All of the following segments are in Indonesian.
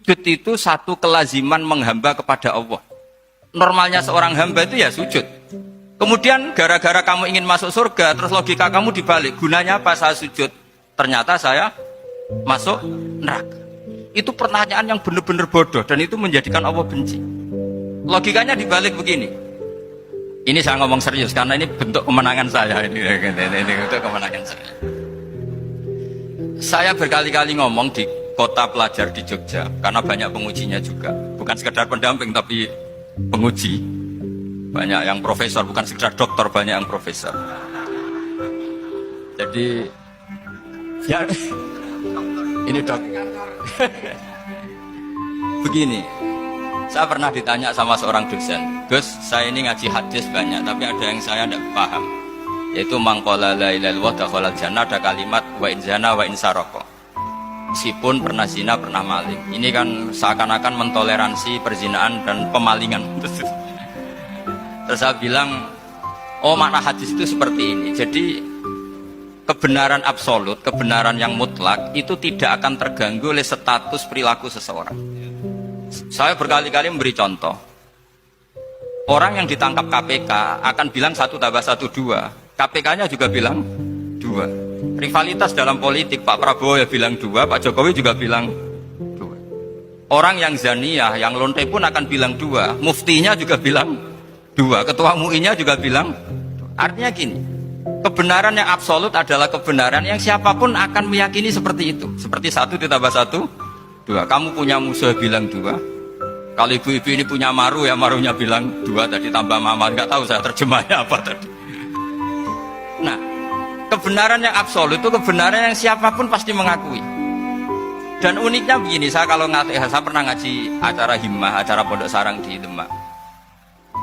Sujud itu satu kelaziman menghamba kepada Allah. Normalnya seorang hamba itu ya sujud. Kemudian gara-gara kamu ingin masuk surga, terus logika kamu dibalik. Gunanya apa saya sujud? Ternyata saya masuk neraka. Itu pertanyaan yang benar-benar bodoh dan itu menjadikan Allah benci. Logikanya dibalik begini. Ini saya ngomong serius karena ini bentuk kemenangan saya. Ini bentuk kemenangan saya. Saya berkali-kali ngomong di kota pelajar di Jogja karena banyak pengujinya juga. Bukan sekedar pendamping tapi penguji. Banyak yang profesor, bukan sekedar dokter, banyak yang profesor. Jadi ya ini dok. Begini, saya pernah ditanya sama seorang dosen, Gus, saya ini ngaji hadis banyak, tapi ada yang saya tidak paham, yaitu mangkola la ilaha illallah dakhalal jannah, ada kalimat wa in zana wa in saroko. Meskipun pernah zina, pernah maling. Ini kan seakan-akan mentoleransi perzinaan dan pemalingan. Terus saya bilang, oh makna hadis itu seperti ini. Jadi kebenaran absolut, kebenaran yang mutlak itu tidak akan terganggu oleh status perilaku seseorang. Saya berkali-kali memberi contoh. Orang yang ditangkap KPK akan bilang 1 tambah 1 2. KPK-nya juga bilang 2. Rivalitas dalam politik, Pak Prabowo ya bilang 2, Pak Jokowi juga bilang 2. Orang yang zaniyah, yang lonte pun akan bilang 2. Muftinya juga bilang 2. Ketua MUI-nya juga bilang 2. Artinya gini, kebenaran yang absolut adalah kebenaran yang siapapun akan meyakini seperti itu. Seperti 1 ditambah 1 2. Kamu punya musuh bilang 2. Kalau ibu-ibu ini punya maru, ya marunya bilang 2 tadi tambah mama. Nggak tahu saya terjemahnya apa tadi. Nah, kebenaran yang absolut itu kebenaran yang siapapun pasti mengakui. Dan uniknya begini, saya kalau saya pernah ngaji acara himmah, acara pondok sarang di Demak.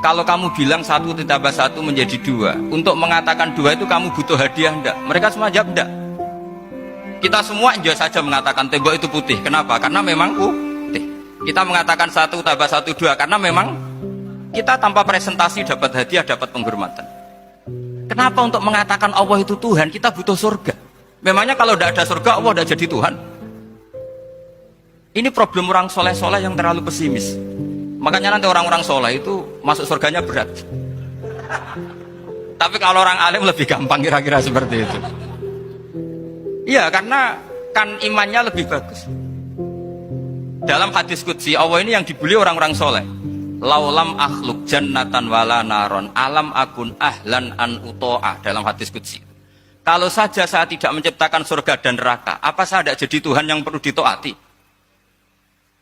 Kalau kamu bilang 1 ditambah 1 menjadi 2, untuk mengatakan 2 itu kamu butuh hadiah enggak? Mereka semua jawab enggak. Kita semua juga saja mengatakan tembok itu putih. Kenapa? Karena memang putih. Kita mengatakan 1 tambah 1 2 karena memang kita tanpa presentasi dapat hadiah, dapat penghormatan. Kenapa untuk mengatakan Allah itu Tuhan kita butuh surga? Memangnya kalau tidak ada surga Allah tidak jadi Tuhan? Ini problem orang soleh-soleh yang terlalu pesimis. Makanya nanti orang-orang soleh itu masuk surganya berat. Tapi kalau orang alim lebih gampang kira-kira seperti itu. Iya, karena kan imannya lebih bagus. Dalam hadis qudsi Allah ini yang dibuli orang-orang soleh. Laulam akhluk jannatan wala naron alam akun ahlan an uto'ah, dalam hadis qudsi. Kalau saja saya tidak menciptakan surga dan neraka, apa saya tidak jadi Tuhan yang perlu ditaati?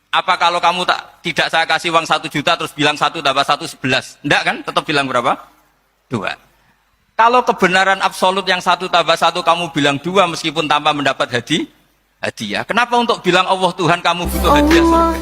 Apa kalau kamu tidak saya kasih uang 1 juta terus bilang 1 tambah 1 11? Enggak kan? Tetap bilang berapa? 2. Kalau kebenaran absolut yang 1 tambah 1 kamu bilang 2 meskipun tanpa mendapat hadiah, kenapa untuk bilang Allah Tuhan kamu butuh hadiah surga?